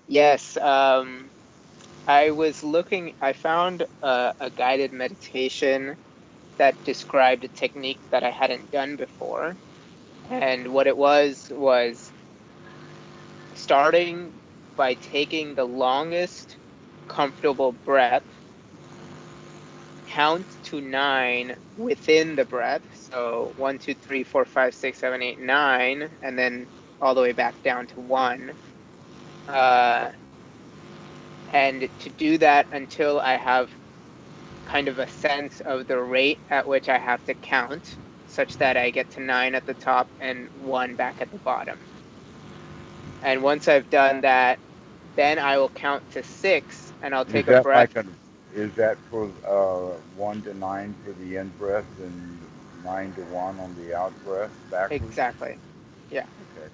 Yes, I found a guided meditation that described a technique that I hadn't done before. And what it was starting by taking the longest comfortable breath, count to 9 within the breath. So 1, 2, 3, 4, 5, 6, 7, 8, 9, and then all the way back down to 1. Uh, and to do that until I have kind of a sense of the rate at which I have to count, such that I get to 9 at the top and 1 back at the bottom. And once I've done that, then I will count to 6 and I'll Is take a that breath. like a, is that for 1 to 9 for the in breath and 9 to 1 on the out breath backwards? Exactly. Yeah. Okay.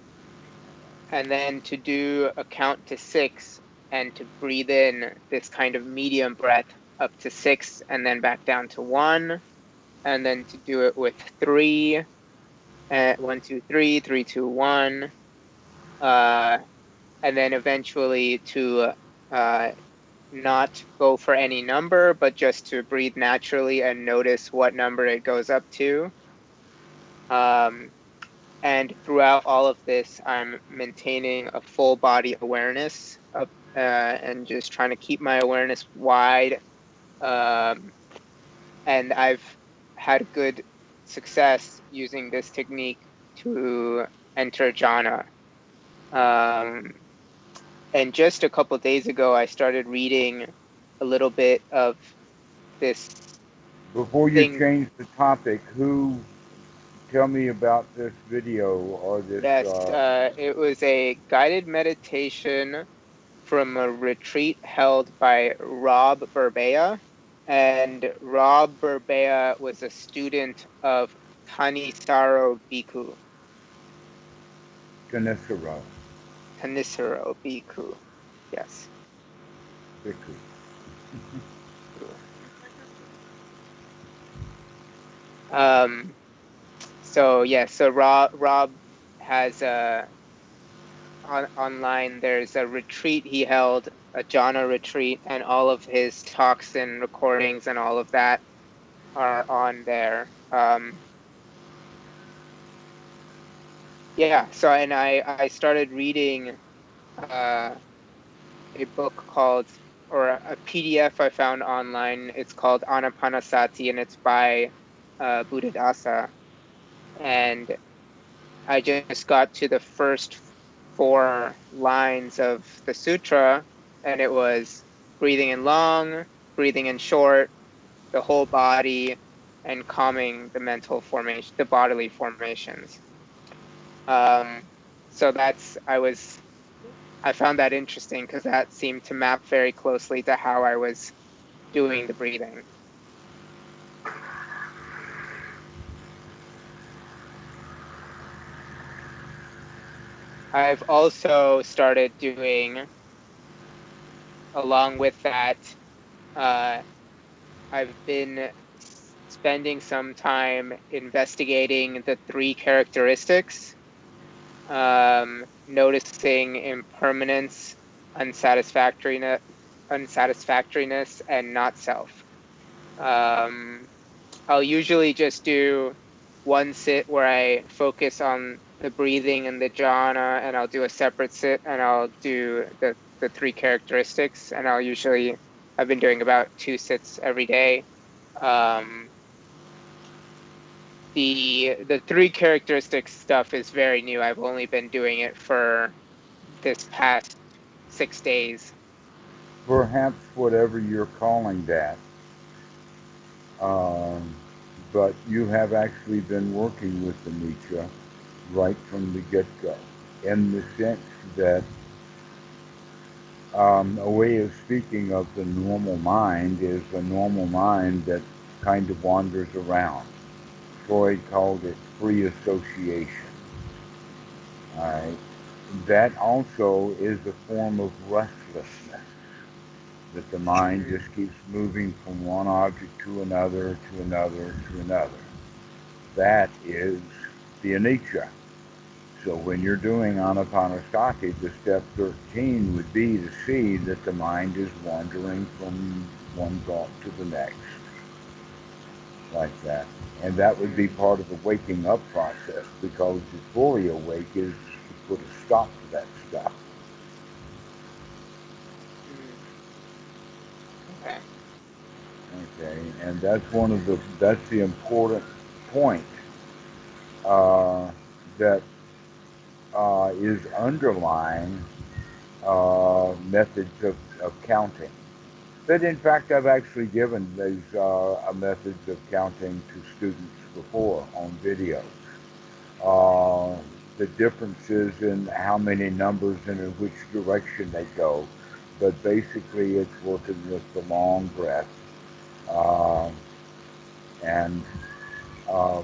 And then to do a count to 6 and to breathe in this kind of medium breath up to 6 and then back down to 1. And then to do it with 3, 1, 2, 3, 3, 2, 1. Uh, and then eventually to uh, not go for any number, but just to breathe naturally and notice what number it goes up to. Um, and throughout all of this, I'm maintaining a full body awareness of, and just trying to keep my awareness wide. Um, and I've had good success using this technique to enter jhana. Um, and just a couple days ago, I started reading a little bit of this Before you thing. change the topic, who tell me about this video or this? Yes, it was a guided meditation from a retreat held by Rob Burbea. And Rob Burbea was a student of Thanissaro Bhikkhu. Kanisaro, Thanissaro Bhikkhu. Yes. Bhikkhu. Um, so yeah, so Rob has online there's a retreat he held, a jhana retreat, and all of his talks and recordings and all of that are on there. Yeah, so and I started reading uh, a book called, or a PDF I found online. It's called Anapanasati, and it's by Buddhadasa. And I just got to the first 4 lines of the sutra, and it was breathing in long, breathing in short, the whole body, and calming the mental formation, the bodily formations. Um, so I found that interesting because that seemed to map very closely to how I was doing the breathing. I've also started doing, along with that, uh, I've been spending some time investigating the 3 characteristics, noticing impermanence, unsatisfactoriness, unsatisfactoriness, and not self. Um, I'll usually just do one sit where I focus on the breathing and the jhana, and I'll do a separate sit and I'll do the 3 characteristics, and I've been doing about 2 sits every day. Um, the 3 characteristics stuff is very new. I've only been doing it for this past 6 days. Perhaps whatever you're calling that, um, but you have actually been working with the Nietzsche right from the get-go, in the sense that a way of speaking of the normal mind is a normal mind that kind of wanders around. Freud called it free association. All right. That also is a form of restlessness, that the mind Mm, just keeps moving from one object to another, to another, to another. That is the anicca. So when you're doing anapanasati, the step 13 would be to see that the mind is wandering from one thought to the next, like that. And that would be Mm, part of the waking up process, because to fully awake is to put a stop to that stuff. mm, okay. Okay, and that's the important point that is underlying methods of counting. But in fact, I've actually given these methods of counting to students before on video. Uh, the differences in how many numbers and in which direction they go. But basically, it's working with the long breath. Uh, and uh,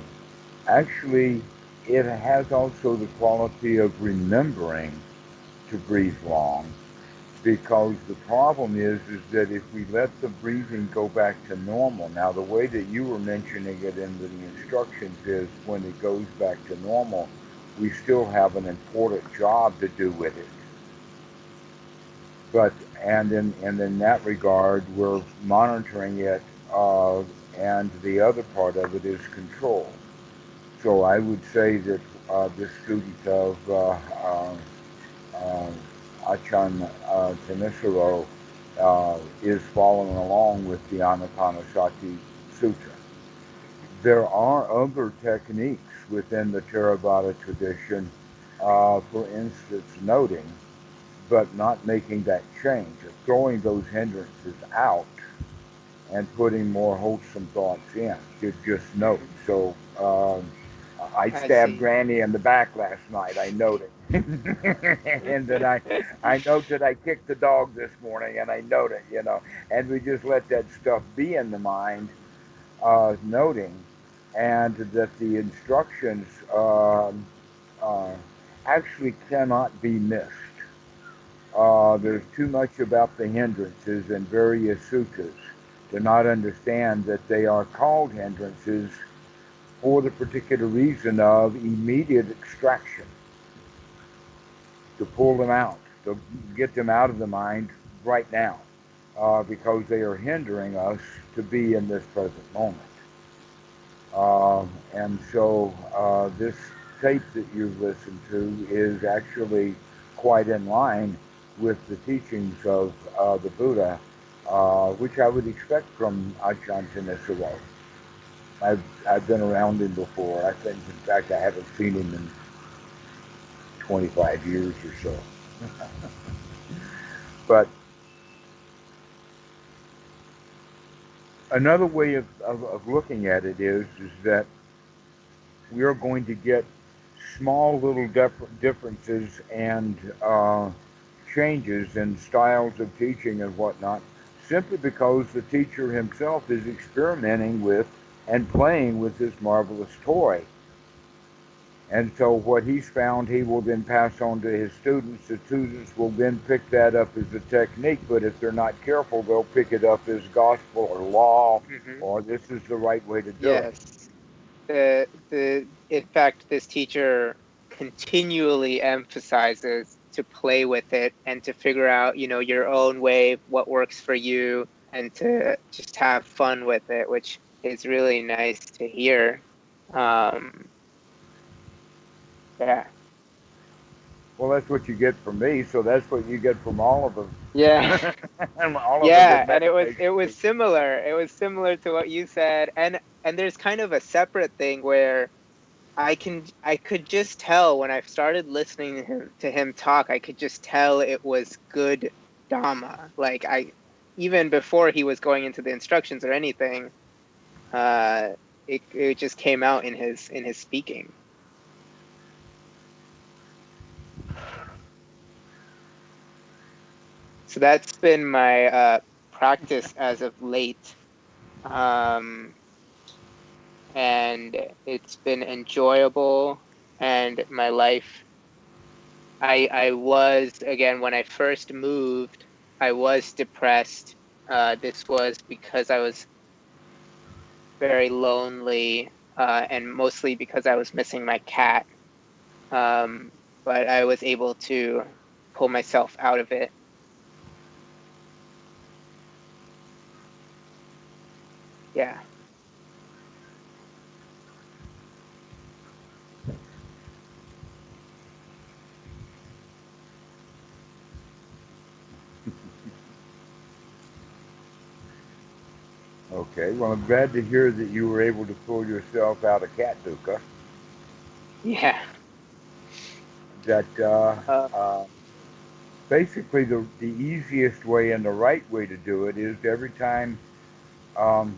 actually, it has also the quality of remembering to breathe long, because the problem is that if we let the breathing go back to normal, now the way that you were mentioning it in the instructions is when it goes back to normal, we still have an important job to do with it. But and in that regard, we're monitoring it, and the other part of it is control. So I would say that this student of uh, Achan Tanisaro is following along with the Anapanasati Sutra. There are other techniques within the Theravada tradition, for instance, noting, but not making that change, of throwing those hindrances out and putting more wholesome thoughts in. To just note. Mm, So I I stabbed see. Granny in the back last night. I noted, and that I note that I kicked the dog this morning, and I note it. And we just let that stuff be in the mind, noting, and that the instructions uh, actually cannot be missed. There's Mm, too much about the hindrances in various sutras to not understand that they are called hindrances for the particular reason of immediate extraction, to pull them out, to get them out of the mind right now, because they are hindering us to be in this present moment. And so this tape that you've listened to is actually quite in line with the teachings of the Buddha, which I would expect from Ajahn Thanissaro. I've been around him before. I think, in fact, I haven't seen him in 25 years or so. But another way of looking at it is that we are going to get small little differences and changes in styles of teaching and whatnot, simply because the teacher himself is experimenting with and playing with this marvelous toy. And so what he's found, he will then pass on to his students. The students will then pick that up as a technique, but if they're not careful, they'll pick it up as gospel or law, hmm. or this is the right way to do it. Yes. The in fact, this teacher continually emphasizes to play with it and to figure out, your own way, what works for you, and to just have fun with it, which is really nice to hear. Um, yeah. Well, that's what you get from me, so that's what you get from all of them. Yeah. And all of the Yeah, good and it meditation was teachers. similar. It was similar to what you said. And there's kind of a separate thing where I could just tell when I started listening to him talk, I could just tell it was good Dhamma. Like even before he was going into the instructions or anything, uh it just came out in his speaking. So that's been my practice as of late. Um and it's been enjoyable, and my life, I was, again, when I first moved, I was depressed. This was because I was very lonely, and mostly because I was missing my cat. But I was able to pull myself out of it. Yeah. Okay, well, I'm glad to hear that you were able to pull yourself out of cat dukkha. Yeah. That Uh, basically the easiest way and the right way to do it is every time, um,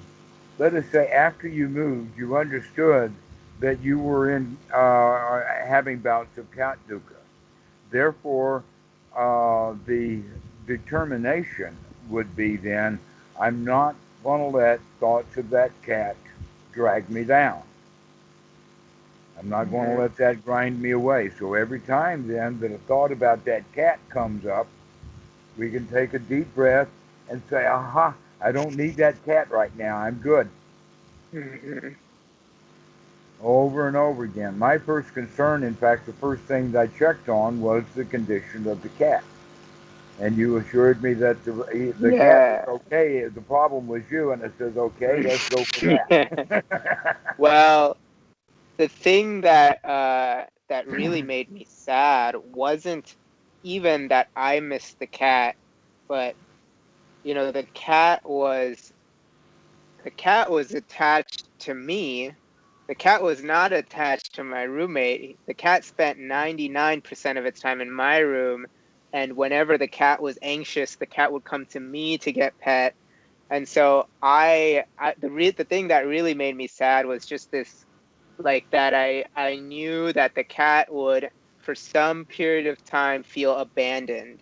let us say after you moved, you understood that you were in having bouts of cat dukkha. Therefore, the determination would be then, I'm not going to let thoughts of that cat drag me down. I'm not going to mhm. let that grind me away. So every time then that a thought about that cat comes up, we can take a deep breath and say, aha, I don't need that cat right now. I'm good. Mhm. Over and over again. My first concern, in fact, the first thing that I checked on was the condition of the cat. And you assured me that the cat was Yeah. okay. The problem was you, and it says, okay, let's go for that. Well, the thing that really made me sad wasn't even that I missed the cat, but the cat was attached to me. The cat was not attached to my roommate. The cat spent 99% of its time in my room, and whenever the cat was anxious, the cat would come to me to get pet. And so the thing that really made me sad was just this, like that I knew that the cat would for some period of time feel abandoned.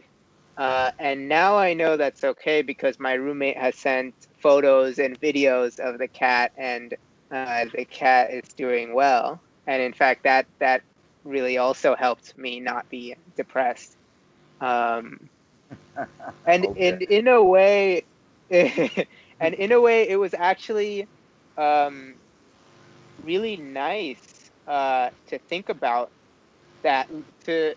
And now I know that's okay because my roommate has sent photos and videos of the cat, and the cat is doing well. And in fact, that really also helped me not be depressed. Um, and Okay. in a way, it was actually um, really nice to think about that to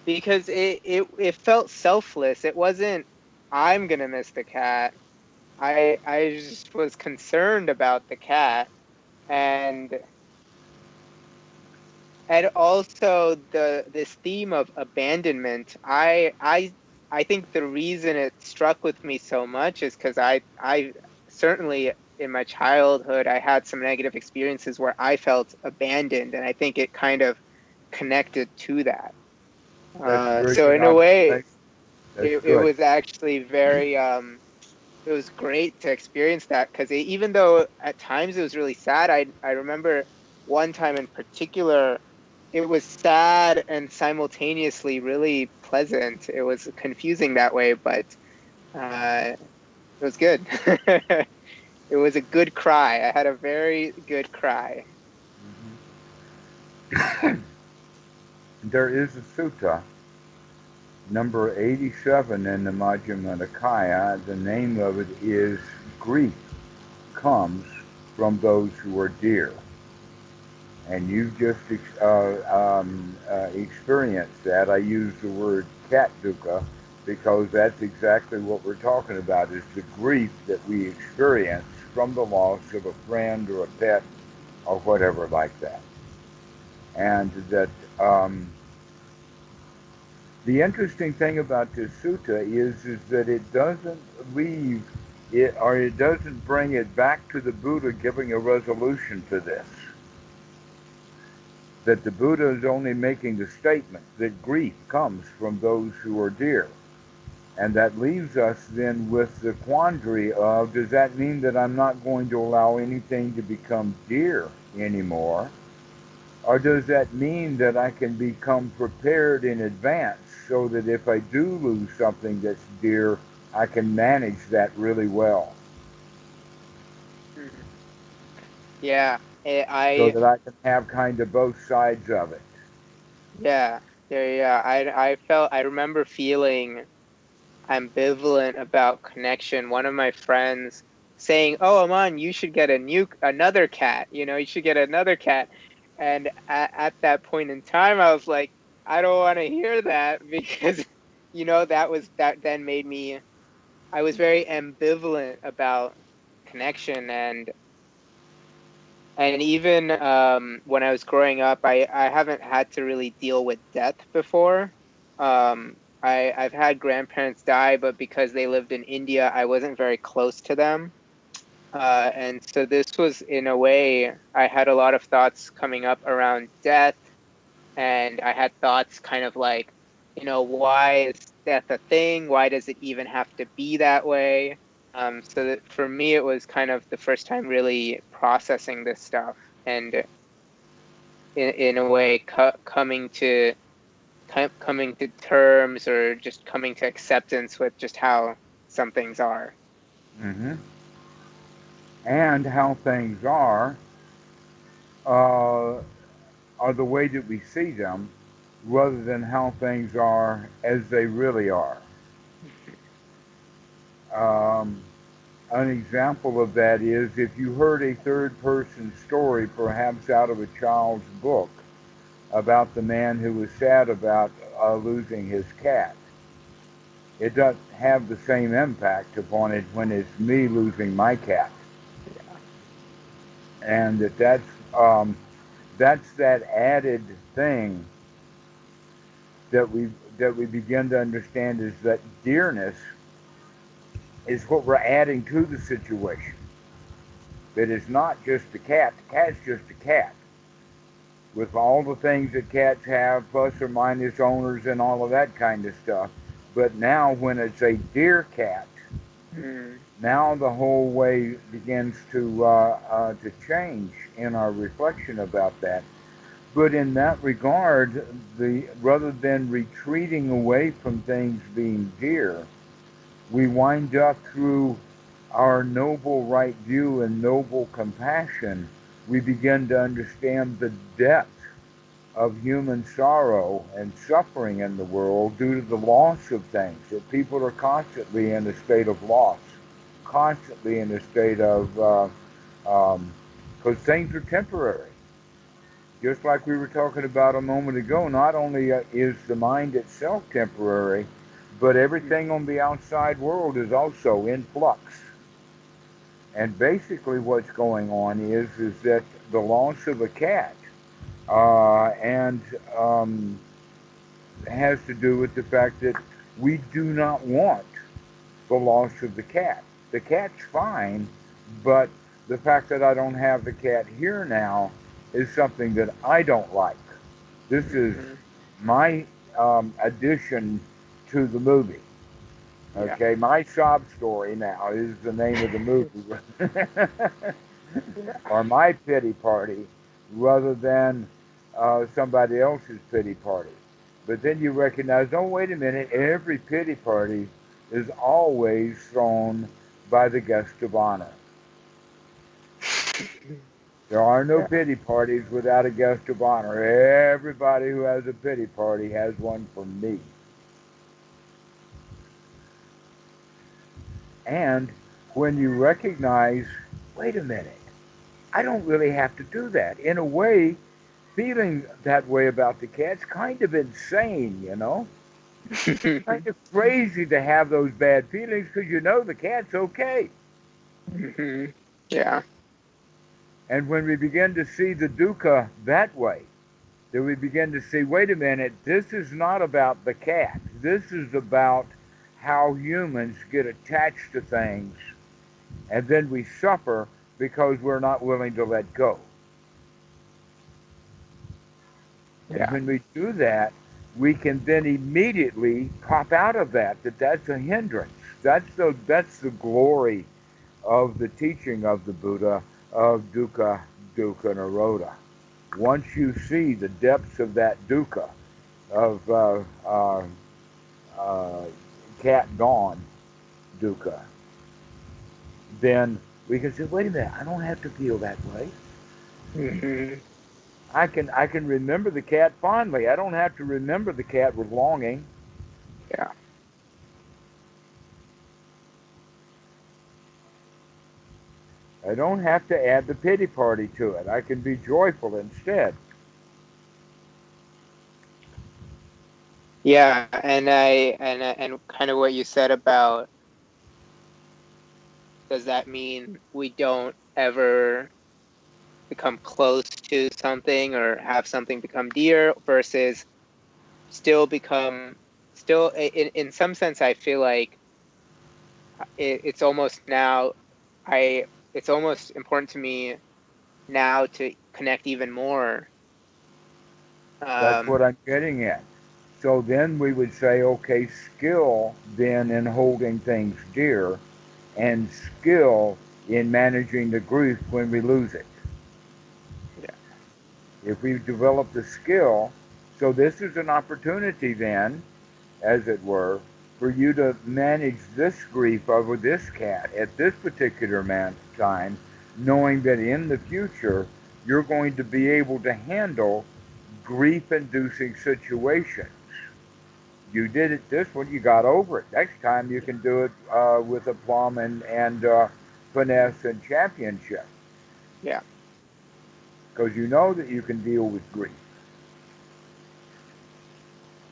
because it felt selfless. It wasn't I'm gonna miss the cat. I just was concerned about the cat, and also this theme of abandonment. I think the reason it struck with me so much is because I certainly in my childhood I had some negative experiences where I felt abandoned, and I think it kind of connected to that. That's a very So good in a way, observation. That's it good. was actually very it was great to experience that because even though at times it was really sad, I remember one time in particular it was sad and simultaneously really pleasant. It was confusing that way, but it was good. It was a good cry. I had a very good cry. There is a sutta, number 87 in the Majjhima Nikaya. The name of it is Grief Comes from Those Who Are Dear. And you've just experienced that. I use the word cat dukkha because that's exactly what we're talking about is the grief that we experience from the loss of a friend or a pet or whatever like that. And that the interesting thing about this sutta is that it doesn't leave it or it doesn't bring it back to the Buddha giving a resolution to this. That the Buddha is only making the statement that grief comes from those who are dear. And that leaves us then with the quandary of, does that mean that I'm not going to allow anything to become dear anymore? Or does that mean that I can become prepared in advance so that if I do lose something that's dear, I can manage that really well? Mhm. Yeah, So that I can have kind of both sides of it. yeah, yeah. I remember feeling ambivalent about connection. One of my friends saying, "Oh, Aman, you should get another cat. You should get another cat." And at that point in time, I was like, I don't want to hear that because, that then made me. I was very ambivalent about connection, and even when I was growing up, I haven't had to really deal with death before. I've had grandparents die, but because they lived in India, I wasn't very close to them. And so this was, in a way, I had a lot of thoughts coming up around death, and I had thoughts kind of like, why is death a thing? Why does it even have to be that way? So that for me, it was kind of the first time really processing this stuff, and in a way, coming to terms, or just coming to acceptance with just how some things are. Hmm. And how things uh, are the way that we see them rather than how things are as they really are. Um, an example of that is if you heard a third person story, perhaps out of a child's book, about the man who was sad about losing his cat. It doesn't have the same impact upon it when it's me losing my cat, Yeah. and um, that's that added thing that we begin to understand is that dearness is what we're adding to the situation. That it's not just the cat. The cat's just a cat with all the things that cats have, plus or minus owners and all of that kind of stuff. But now, when it's a dear cat, Mm, now the whole way begins to change in our reflection about that. But in that regard, the rather than retreating away from things being dear, we wind up through our noble right view and noble compassion. We begin to understand the depth of human sorrow and suffering in the world due to the loss of things. That people are constantly in a state of loss, constantly in a state of, because things are temporary. Just like we were talking about a moment ago, not only is the mind itself temporary, but everything on the outside world is also in flux. And basically, what's going on is that the loss of a cat and has to do with the fact that we do not want the loss of the cat. The cat's fine, but the fact that I don't have the cat here now is something that I don't like. This is mm-hmm. my addition to the movie. Yeah. Okay, my sob story now is the name of the movie, Yeah. or my pity party, rather than somebody else's pity party. But then you recognize, oh, wait a minute, every pity party is always thrown by the guest of honor. There are no Yeah. pity parties without a guest of honor. Everybody who has a pity party has one for me. And when you recognize, wait a minute, I don't really have to do that. In a way, feeling that way about the cat's kind of insane, you know? Kind of crazy to have those bad feelings because you know the cat's okay. Mhm. Yeah. And when we begin to see the dukkha that way, then we begin to see, wait a minute, this is not about the cat. This is about how humans get attached to things and then we suffer because we're not willing to let go. And Yeah. when we do that, we can then immediately pop out of that that's a hindrance. That's the glory of the teaching of the Buddha of dukkha, dukkha nirodha. Once you see the depths of that dukkha, of uh, cat gone dukkha, then we can say, wait a minute, I don't have to feel that way. Hmm. I can remember the cat fondly. I don't have to remember the cat with longing. Yeah. I don't have to add the pity party to it. I can be joyful instead. Yeah, and kind of what you said about, does that mean we don't ever become close to something or have something become dear versus still become still in some sense I feel like it's almost now I it's almost important to me now to connect even more. That's what Um, I'm getting at. So then we would say, okay, skill then in holding things dear and skill in managing the grief when we lose it. yeah, If we develop the skill, so this is an opportunity then, as it were, for you to manage this grief over this cat at this particular time, knowing that in the future you're going to be able to handle grief inducing situations. You did it this one, you got over it. Next time you can do it with aplomb and finesse and championship yeah, because you know that you can deal with grief.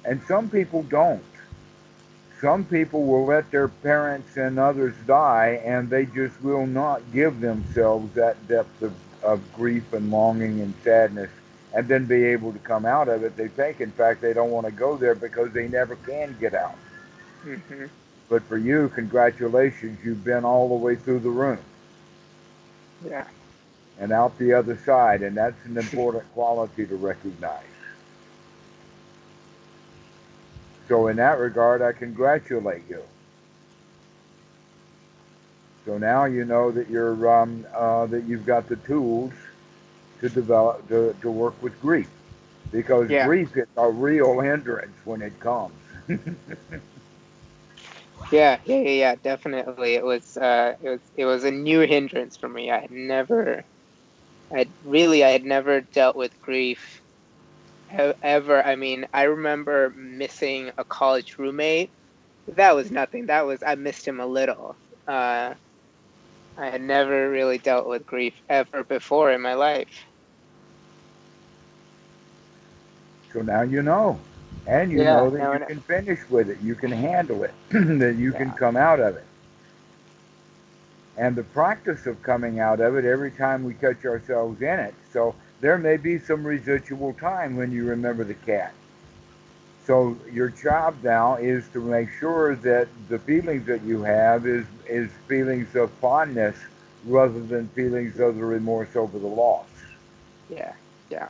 And some people don't. Some people will let their parents and others die, and they just will not give themselves that depth of grief and longing and sadness and then be able to come out of it. They think, in fact, they don't want to go there because they never can get out. hmm, But for you, congratulations, you've been all the way through the room yeah, and out the other side, and that's an important quality to recognize. So in that regard, I congratulate you. So now you know that that you've got the tools to develop to work with grief, because yeah, grief is a real hindrance when it comes. yeah. Definitely, it was a new hindrance for me. I had never dealt with grief ever. I mean, I remember missing a college roommate. That was nothing. I missed him a little. Uh, I had never really dealt with grief ever before in my life. So now you know, and you Yeah, know that no, you no, can finish with it, you can handle it, that you can yeah, come out of it. And the practice of coming out of it every time we catch ourselves in it. So there may be some residual time when you remember the cat. So your job now is to make sure that the feelings that you have is feelings of fondness rather than feelings of the remorse over the loss. yeah, yeah,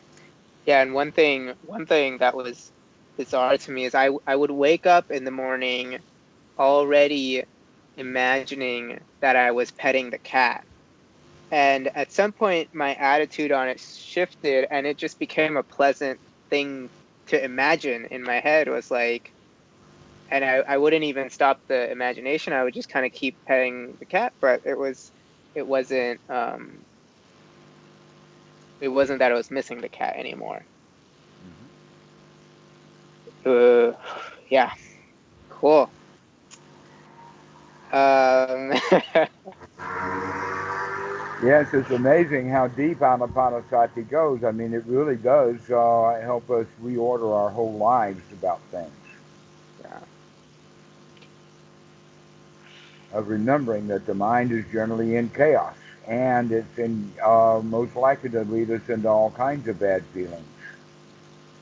yeah. And one thing that was bizarre to me is I would wake up in the morning already imagining that I was petting the cat. And at some point, my attitude on it shifted, and it just became a pleasant thing to imagine in my head. Was like, and I wouldn't even stop the imagination. I would just kind of keep petting the cat, but it wasn't, it wasn't that I was missing the cat anymore. Uh, yeah, cool. Um, Yes, it's amazing how deep Anapanasati goes. I mean, it really does help us reorder our whole lives about things. yeah, Of remembering that the mind is generally in chaos and it's in most likely to lead us into all kinds of bad feelings.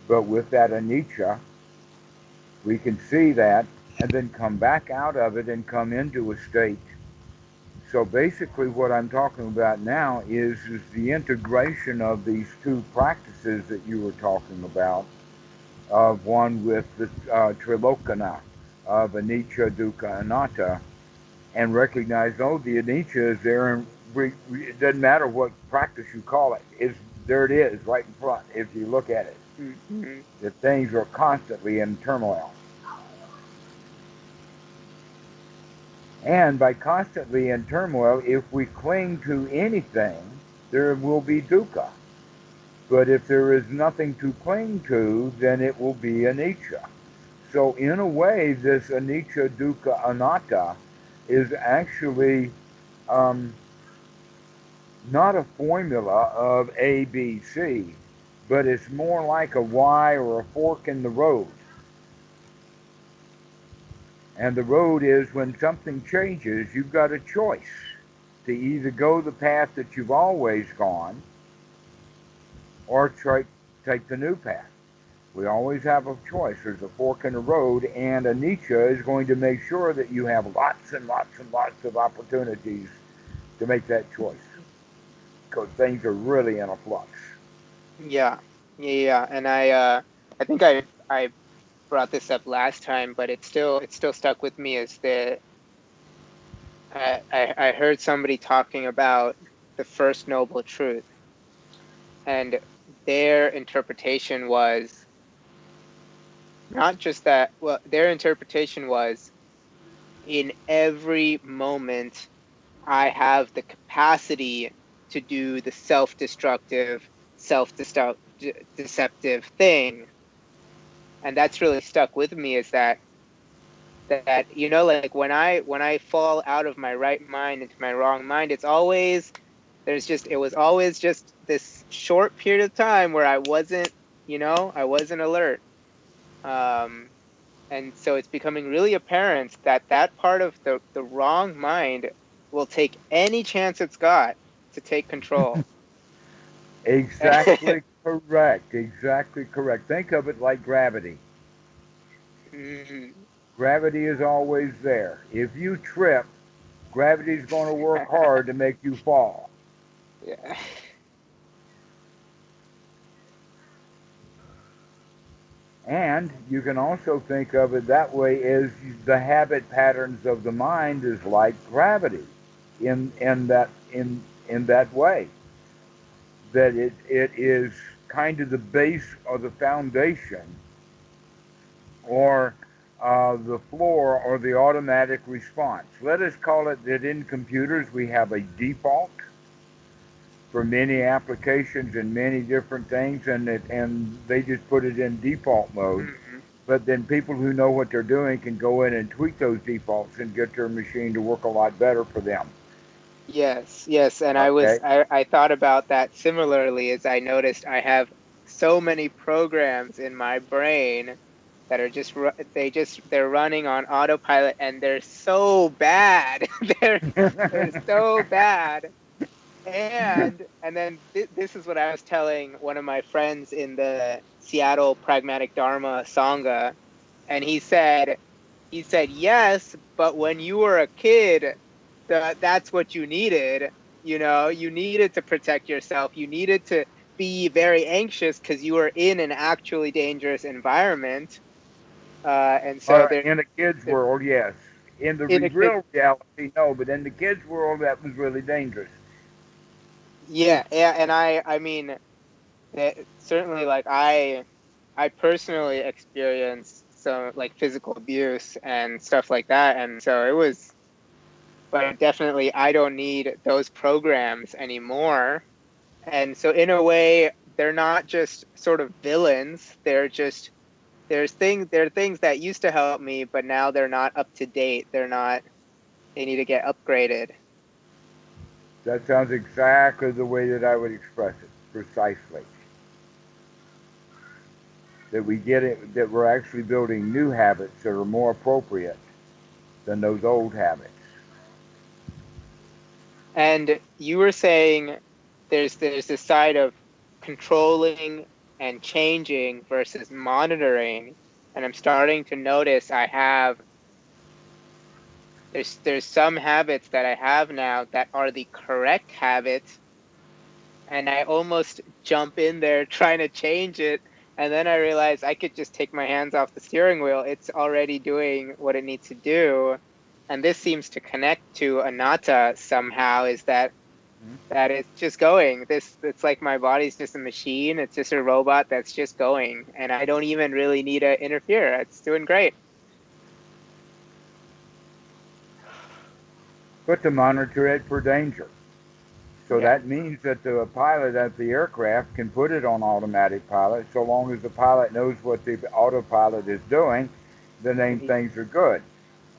But with that anicca, we can see that and then come back out of it and come into a state. So basically, what I'm talking about now is the integration of these two practices that you were talking about, of one with the trilokana of anicca, dukkha, anatta, and recognize, oh, the anicca is there, and it doesn't matter what practice you call it, there it is, right in front, if you look at it. mm-hmm. That things are constantly in turmoil. And by constantly in turmoil, if we cling to anything, there will be dukkha. But if there is nothing to cling to, then it will be anicca. So in a way, this anicca, dukkha, anatta is actually um, not a formula of A, B, C, but it's more like a Y or a fork in the road. And the road is when something changes, you've got a choice to either go the path that you've always gone or take the new path. We always have a choice. There's a fork in the road, and Anicca is going to make sure that you have lots and lots and lots of opportunities to make that choice because things are really in a flux. Yeah, yeah. And I think I brought this up last time, but it's still stuck with me. Is the I heard somebody talking about the first noble truth, and their interpretation was not just that. Well, their interpretation was in every moment I have the capacity to do the self-destructive, self-deceptive thing. And that's really stuck with me is that like when I fall out of my right mind into my wrong mind, it was always just this short period of time where I wasn't alert. Um and so it's becoming really apparent that that part of the wrong mind will take any chance it's got to take control. Exactly correct. Exactly correct. Think of it like gravity. Mm, Gravity is always there. If you trip, gravity's going to work hard to make you fall. yeah. And you can also think of it that way as the habit patterns of the mind is like gravity in that way. That it is kind of the base or the foundation or the floor or the automatic response. Let us call it that in computers we have a default for many applications and many different things, and they just put it in default mode. Mhm. But then people who know what they're doing can go in and tweak those defaults and get their machine to work a lot better for them. Yes, yes, and Okay. I thought about that similarly as I noticed I have so many programs in my brain that are they're running on autopilot and they're so bad. They're so bad. And then this is what I was telling one of my friends in the Seattle Pragmatic Dharma Sangha, and he said yes, but when you were a kid, that's what you needed. You needed to protect yourself. You needed to be very anxious because you were in an actually dangerous environment. And so In a kid's there world, yes. In the in a kid, real reality, no. But in the kid's world, that was really dangerous. yeah, yeah, and I mean, certainly like I personally experienced some like physical abuse and stuff like that, and so but definitely I don't need those programs anymore. And so in a way, they're not just sort of villains. There are things that used to help me, but now they're not up to date. They need to get upgraded. That sounds exactly the way that I would express it, precisely. That we get it, that we're actually building new habits that are more appropriate than those old habits. And you were saying there's this side of controlling and changing versus monitoring. And I'm starting to notice there's some habits that I have now that are the correct habits, and I almost jump in there trying to change it, and then I realize I could just take my hands off the steering wheel. It's already doing what it needs to do. And this seems to connect to anatta somehow, is that it's just going. It's like my body's just a machine. It's just a robot that's just going, and I don't even really need to interfere. It's doing great. But to monitor it for danger. So Yeah. that means that the pilot at the aircraft can put it on automatic pilot so long as the pilot knows what the autopilot is doing, then and he things are good.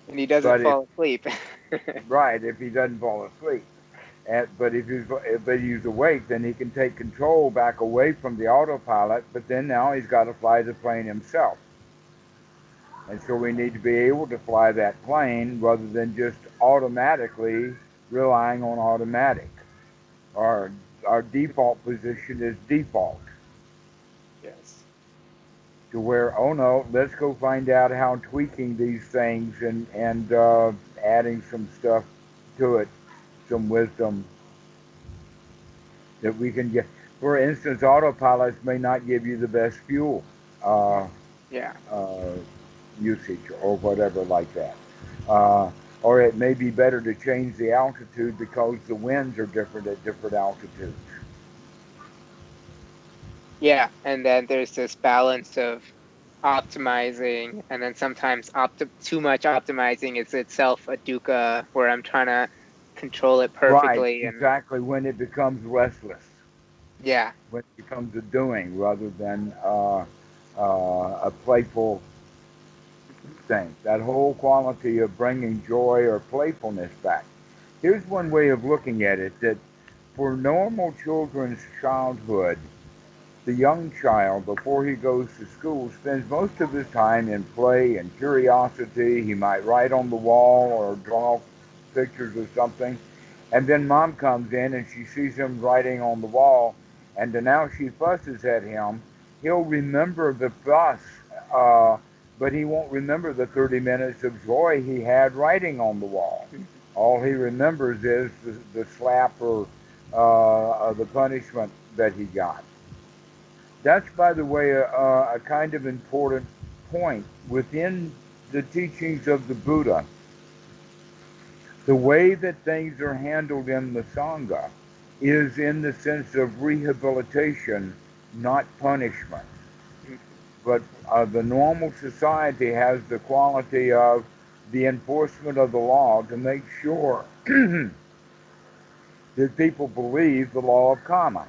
and he doesn't But if, fall asleep. right, if he doesn't fall asleep. But if he's awake, then he can take control back away from the autopilot. But then now he's got to fly the plane himself, and so we need to be able to fly that plane rather than just automatically relying on automatic. Our our default position is default Yes. to where, oh no, let's go find out how tweaking these things and adding some stuff to it, some wisdom that we can get. For instance, autopilots may not give you the best fuel uh, Yeah. uh, usage or whatever like that. Or it may be better to change the altitude because the winds are different at different altitudes. Yeah. And then there's this balance of optimizing, and then sometimes too much optimizing is itself a dukkha where I'm trying to control it Right, perfectly. And exactly, when it becomes restless, yeah. when it becomes a doing rather than a playful thing. That whole quality of bringing joy or playfulness back. Here's one way of looking at it, that for normal children's childhood, the young child, before he goes to school, spends most of his time in play and curiosity. He might write on the wall or draw pictures or something. And then mom comes in and she sees him writing on the wall, and then now she fusses at him. He'll remember the fuss, uh, but he won't remember the 30 minutes of joy he had writing on the wall. All he remembers is the slap or the punishment that he got. That's, by the way, a kind of important point within the teachings of the Buddha. The way that things are handled in the Sangha is in the sense of rehabilitation, not punishment. But the normal society has the quality of the enforcement of the law to make sure that people believe the law of karma.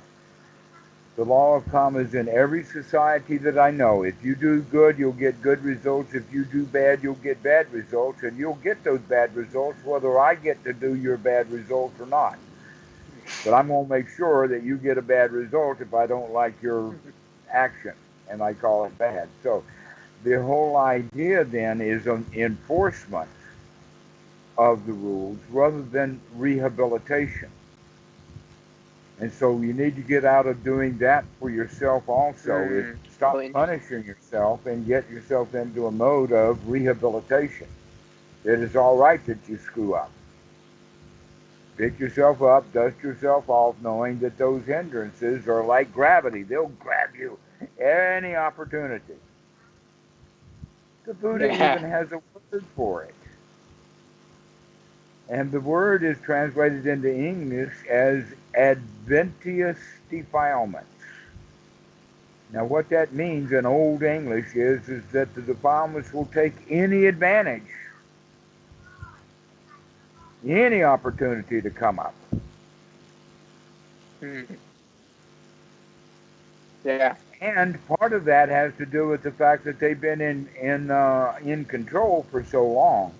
The law of karma is in every society that I know. If you do good, you'll get good results. If you do bad, you'll get bad results. And you'll get those bad results whether I get to do your bad results or not. But I'm going to make sure that you get a bad result if I don't like your action and I call it bad. So the whole idea then is an enforcement of the rules rather than rehabilitation. And so you need to get out of doing that for yourself also, is Oh, stop interesting. punishing yourself and get yourself into a mode of rehabilitation. It is all right that you screw up. Pick yourself up, dust yourself off, knowing that those hindrances are like gravity. They'll grab you any opportunity. The Buddha Yeah. even has a word for it. And the word is translated into English as adventitious defilements. Now, what that means in Old English is that the defilements will take any advantage, any opportunity to come up. Mm. Yeah. And part of that has to do with the fact that they've been in control for so long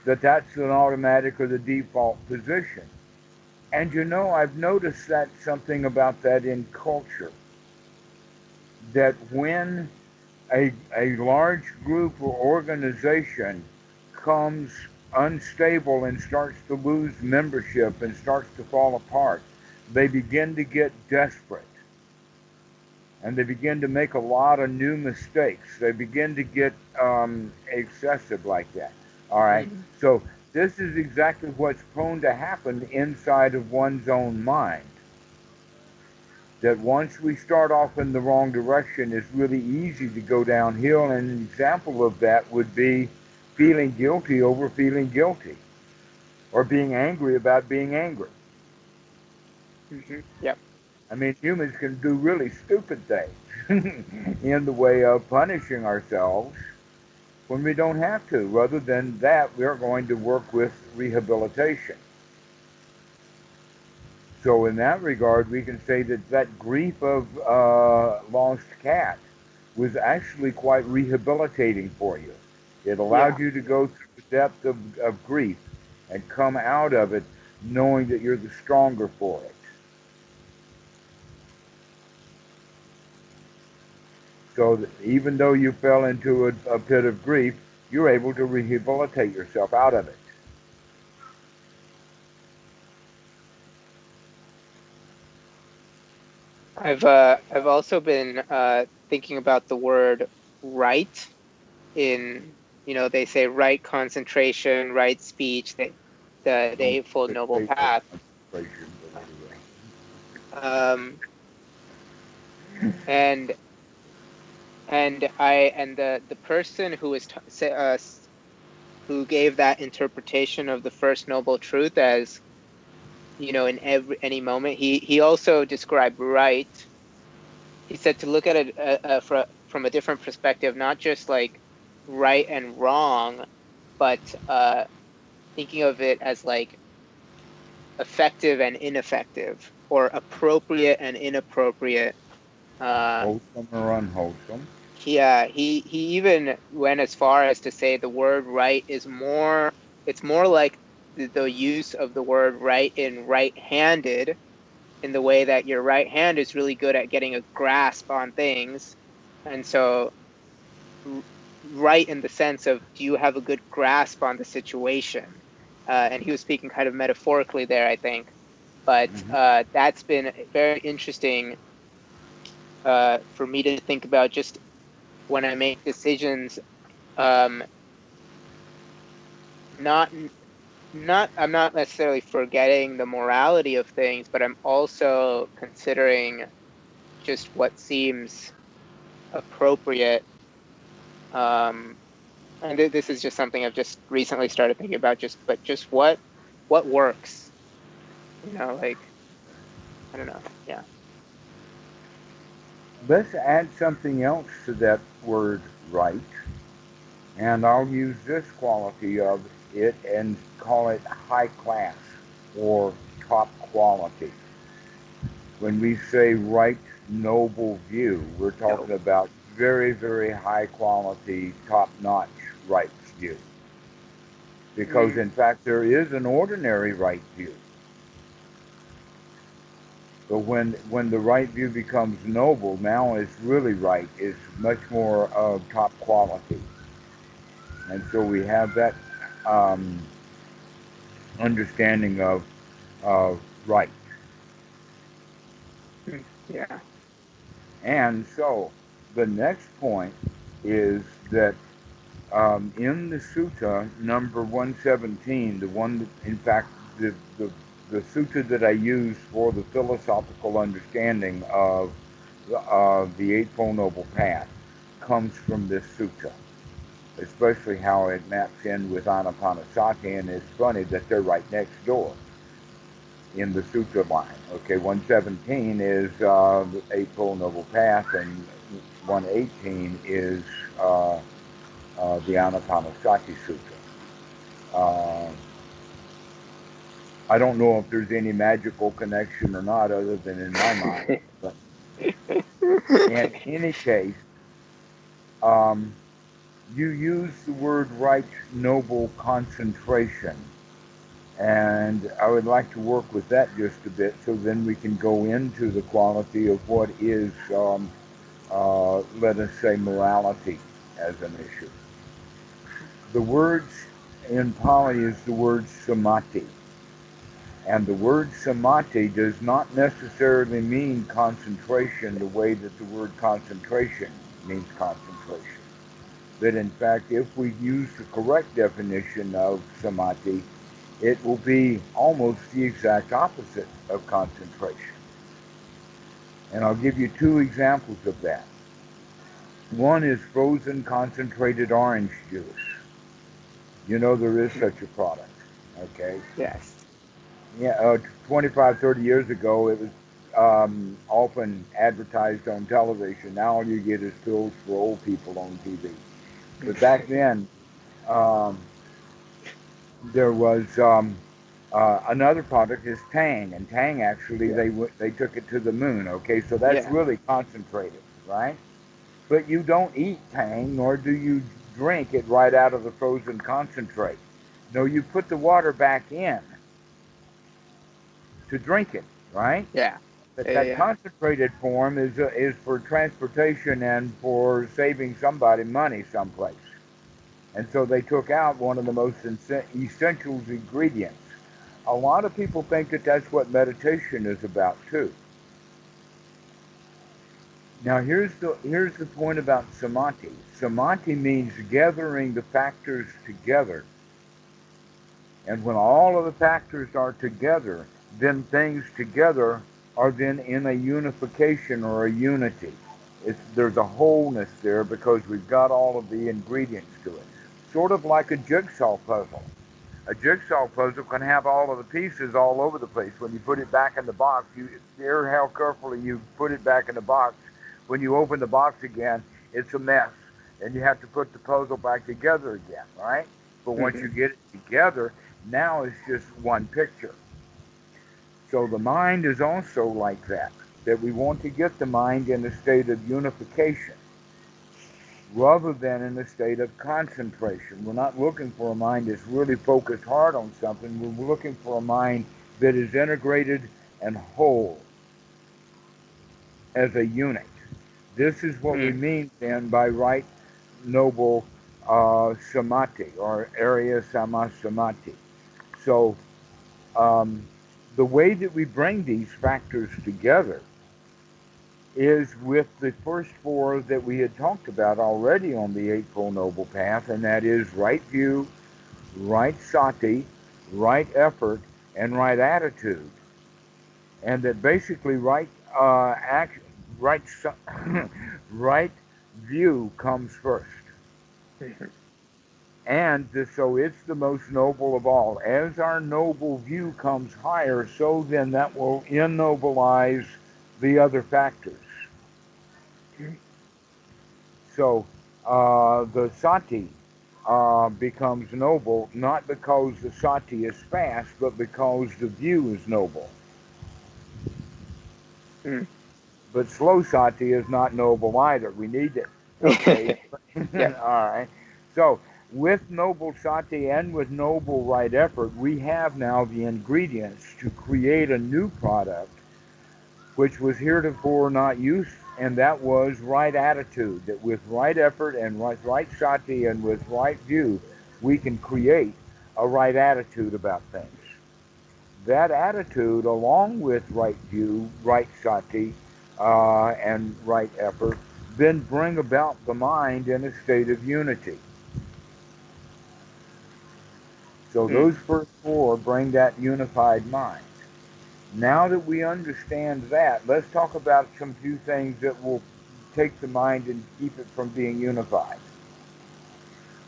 that that's an automatic or the default position. And you know, I've noticed that something about that in culture, that when a large group or organization comes unstable and starts to lose membership and starts to fall apart, they begin to get desperate and they begin to make a lot of new mistakes. They begin to get excessive like that. All right. Mm. So this is exactly what's prone to happen inside of one's own mind. That once we start off in the wrong direction, it's really easy to go downhill. And an example of that would be feeling guilty over feeling guilty, or being angry about being angry. Yep. I mean, humans can do really stupid things in the way of punishing ourselves when we don't have to. Rather than that, we're going to work with rehabilitation. So in that regard, we can say that that grief of lost cat was actually quite rehabilitating for you. It allowed Yeah. you to go through the depth of grief and come out of it knowing that you're the stronger for it. So that even though you fell into a pit of grief, you're able to rehabilitate yourself out of it. I've also been thinking about the word right in, they say right concentration, right speech, the Don't Eightfold say Noble faithful Path. concentration, but Um, and the person who was who gave that interpretation of the first noble truth as, in any moment, he also described right. He said to look at it from a different perspective, not just like right and wrong, but thinking of it as like effective and ineffective, or appropriate and inappropriate. Uh, wholesome or unwholesome. he even went as far as to say the word right is more. It's more like the use of the word right in right-handed, in the way that your right hand is really good at getting a grasp on things, and so right in the sense of, do you have a good grasp on the situation? And he was speaking kind of metaphorically there, I think. But Hmm. that's been very interesting for me to think about, just when I make decisions. Um, not not I'm not necessarily forgetting the morality of things, but I'm also considering just what seems appropriate. Um, and this is just something I've just recently started thinking about. Just what works. Like, I don't know. Yeah. Let's add something else to that word right, and I'll use this quality of it and call it high class or top quality. When we say right noble view, we're No. talking about very, very high quality, top notch right view. Because Mm, in fact, there is an ordinary right view. But when the right view becomes noble, now it's really right. It's much more of top quality. And so we have that um, understanding of right. yeah. And so the next point is that in the sutta number 117, the one that, in fact, the sutta that I use for the philosophical understanding of the Eightfold Noble Path comes from this sutta, especially how it maps in with Anapanasati, and it's funny that they're right next door in the sutra line. Okay, 117 is the Eightfold Noble Path, and 118 is the Anapanasati Sutra. Uh, I don't know if there's any magical connection or not, other than in my mind. But in any case, um, you use the word right noble concentration, and I would like to work with that just a bit, so then we can go into the quality of what is, let us say, morality as an issue. The word in Pali is the word samadhi. And the word samadhi does not necessarily mean concentration the way that the word concentration means concentration. That in fact, if we use the correct definition of samadhi, it will be almost the exact opposite of concentration. And I'll give you two examples of that. One is frozen concentrated orange juice. You know there is such a product, okay? Yes. Yeah, 25, 30 years ago, it was often advertised on television. Now all you get is pills for old people on TV. But back then, um, there was another product is Tang, and Tang actually Yeah. they took it to the moon. Okay, so that's Yeah. really concentrated, right? But you don't eat Tang, nor do you drink it right out of the frozen concentrate. No, you put the water back in, to drinking, right? Yeah. But Yeah. that Yeah. concentrated form is for transportation and for saving somebody money someplace. And so they took out one of the most essential ingredients. A lot of people think that that's what meditation is about too. Now here's the point about samadhi. Samadhi means gathering the factors together. And when all of the factors are together, then things together are then in a unification or a unity. There's a wholeness there because we've got all of the ingredients to it. Sort of like a jigsaw puzzle. A jigsaw puzzle can have all of the pieces all over the place. When you put it back in the box, you hear how carefully you put it back in the box. When you open the box again, it's a mess. And you have to put the puzzle back together again, right? But once Hmm. you get it together, now it's just one picture. So the mind is also like that we want to get the mind in a state of unification rather than in a state of concentration. We're not looking for a mind that's really focused hard on something. We're looking for a mind that is integrated and whole as a unit. This is what we Mm. mean then by right noble samadhi or area samadhi. So um, the way that we bring these factors together is with the first four that we had talked about already on the Eightfold Noble Path, and that is right view, right sati, right effort, and right attitude. And that basically action, right, right view comes first. Hmm. And so it's the most noble of all. As our noble view comes higher, so then that will ennobilize the other factors. So the sati becomes noble not because the sati is fast, but because the view is noble. Mm. But slow sati is not noble either. We need it. Okay. Yep. All right. So with noble sati and with noble right effort, we have now the ingredients to create a new product which was heretofore not used, and that was right attitude. That with right effort and right sati and with right view, we can create a right attitude about things. That attitude, along with right view, right sati, and right effort, then bring about the mind in a state of unity. So Mm. those first four bring that unified mind. Now that we understand that, let's talk about some few things that will take the mind and keep it from being unified.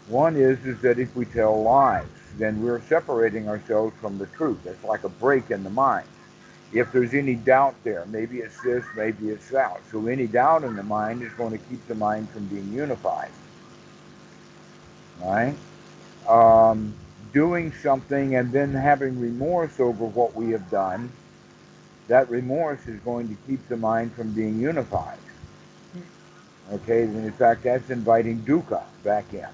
One is that if we tell lies, then we're separating ourselves from the truth. It's like a break in the mind. If there's any doubt there, maybe it's this, maybe it's that. So any doubt in the mind is going to keep the mind from being unified. Right? Um, Doing something and then having remorse over what we have done, that remorse is going to keep the mind from being unified. Okay, and in fact, that's inviting dukkha back in.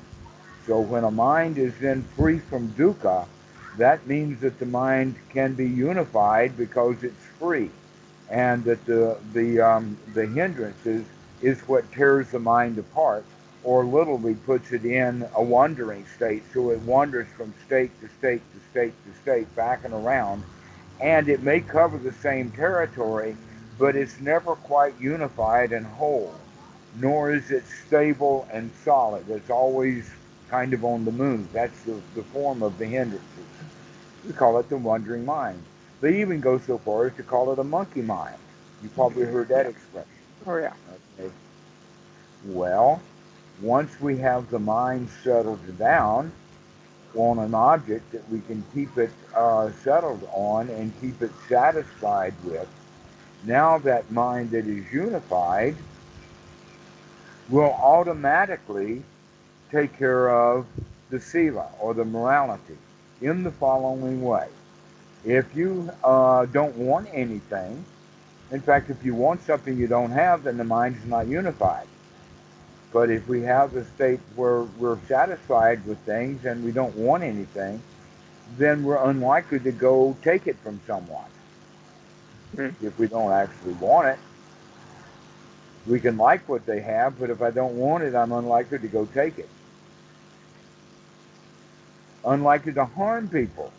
So when a mind is then free from dukkha, that means that the mind can be unified because it's free, and that the hindrances is what tears the mind apart, or literally puts it in a wandering state. So it wanders from state to state to state to state, back and around, and it may cover the same territory, but it's never quite unified and whole, nor is it stable and solid. It's always kind of on the move. That's the form of the hindrances. We call it the wandering mind. They even go so far as to call it a monkey mind. You probably heard that Yeah. expression. Oh yeah. Okay. Well, once we have the mind settled down on an object that we can keep it settled on and keep it satisfied with, now that mind that is unified will automatically take care of the sila or the morality in the following way. If you don't want anything, in fact, if you want something you don't have, then the mind is not unified. But if we have the state where we're satisfied with things and we don't want anything, then we're unlikely to go take it from someone. Mm. if we don't actually want it. We can like what they have, but if I don't want it, I'm unlikely to go take it. Unlikely to harm people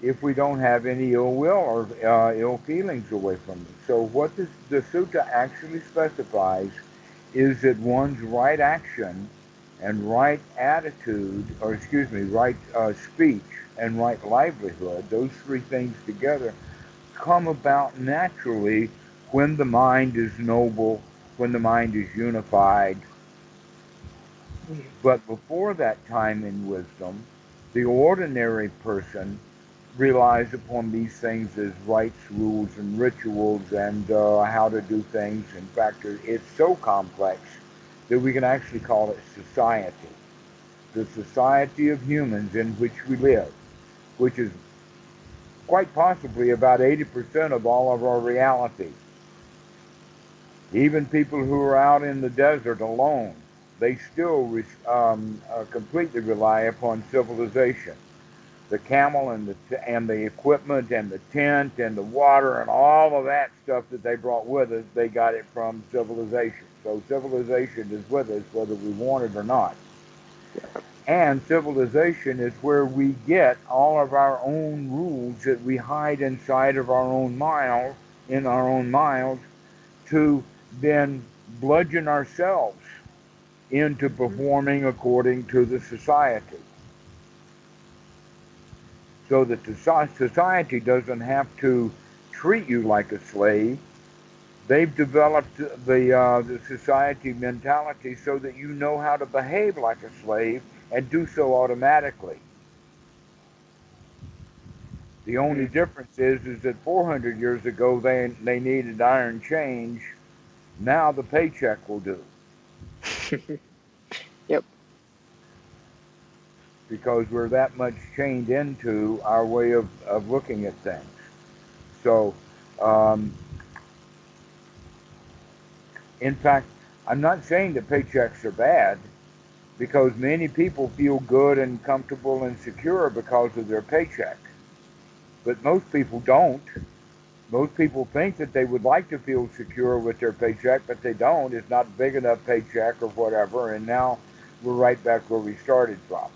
if we don't have any ill will or ill feelings away from them. So what the sutta actually specifies is that one's right action and right attitude, or excuse me, right speech and right livelihood, those three things together come about naturally when the mind is noble, when the mind is unified. Mm. But before that time in wisdom, the ordinary person relies upon these things as rites, rules, and rituals, and how to do things. In fact, it's so complex that we can actually call it society. The society of humans in which we live, which is quite possibly about 80% of all of our reality. Even people who are out in the desert alone, they still completely rely upon civilization. The camel and the equipment and the tent and the water and all of that stuff that they brought with us, they got it from civilization. So civilization is with us whether we want it or not. And civilization is where we get all of our own rules that we hide inside of our own miles, in our own minds, to then bludgeon ourselves into Mhm. performing according to the society. So that the society doesn't have to treat you like a slave. They've developed the society mentality so that you know how to behave like a slave and do so automatically. The only Mm. difference is that 400 years ago they needed iron change. Now the paycheck will do Yep. because we're that much chained into our way of looking at things. So, um, in fact, I'm not saying that paychecks are bad because many people feel good and comfortable and secure because of their paycheck. But most people don't. Most people think that they would like to feel secure with their paycheck, but they don't. It's not big enough paycheck or whatever, and now we're right back where we started from.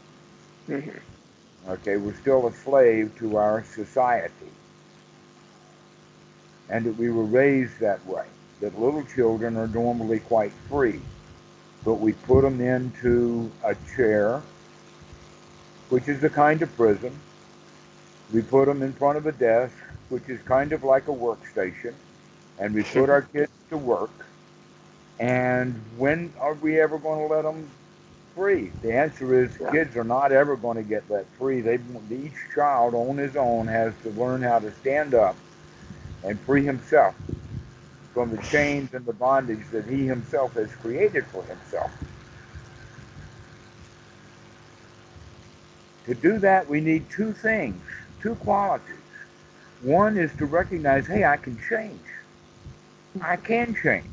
Mhm. Okay, we're still a slave to our society, and that we were raised that way. That little children are normally quite free, but we put them into a chair, which is a kind of prison. We put them in front of a desk, which is kind of like a workstation, and we put our kids to work. And when are we ever going to let them free? The answer is Yeah. kids are not ever going to get let free. Each child on his own has to learn how to stand up and free himself from the chains and the bondage that he himself has created for himself. To do that, we need two things, two qualities. One is to recognize, hey, I can change. I can change.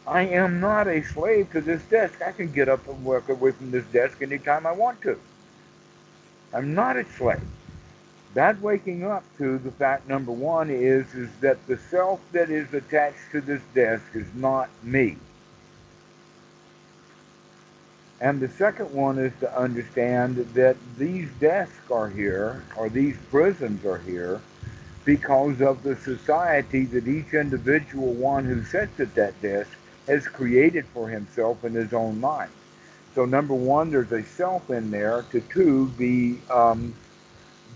I am not a slave to this desk. I can get up and work away from this desk anytime I want to. I'm not a slave. That waking up to the fact number one is that the self that is attached to this desk is not me. And the second one is to understand that these desks are here, or these prisons are here, because of the society that each individual one who sits at that desk has created for himself in his own mind. So number one, there's a self in there. To two, be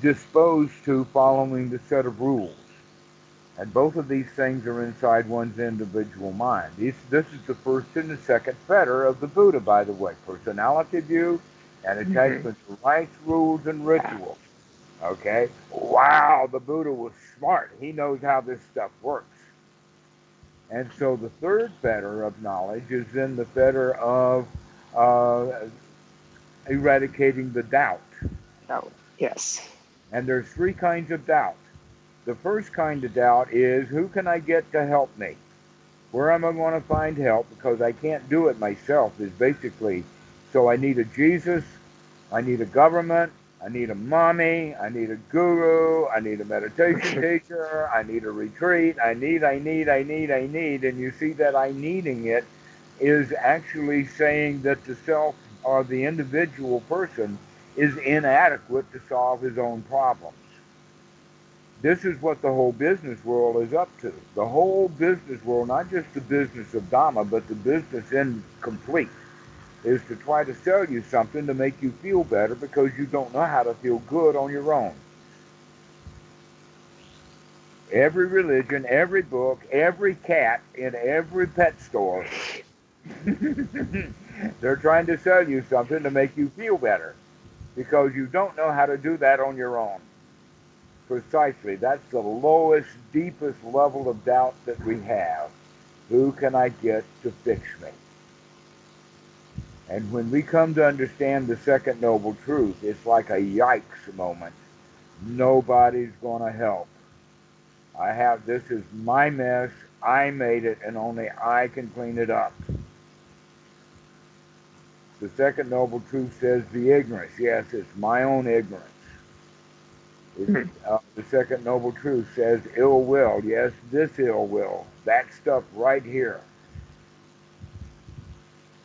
disposed to following the set of rules. And both of these things are inside one's individual mind. This is the first and the second fetter of the Buddha, by the way. Personality view and Mhm. attachment to rites, rules, and Yeah. rituals. Okay? Wow, the Buddha was smart. He knows how this stuff works. And so the third fetter of knowledge is then the fetter of uh, eradicating the doubt. Oh, yes. And there's three kinds of doubt. The first kind of doubt is, who can I get to help me? Where am I going to find help? Because I can't do it myself, is basically. So I need a Jesus, I need a government, I need a mommy. I need a guru. I need a meditation teacher. I need a retreat. I need. And you see that I needing it is actually saying that the self or the individual person is inadequate to solve his own problems. This is what the whole business world is up to. The whole business world, not just the business of Dhamma, but the business in complete, is to try to sell you something to make you feel better because you don't know how to feel good on your own. Every religion, every book, every cat in every pet store, they're trying to sell you something to make you feel better because you don't know how to do that on your own. Precisely. That's the lowest, deepest level of doubt that we have. Who can I get to fix me? And when we come to understand the second noble truth, it's like a yikes moment. Nobody's going to help. This is my mess. I made it, and only I can clean it up. The second noble truth says the ignorance. Yes, it's my own ignorance. The second noble truth says ill will. Yes, this ill will. That stuff right here.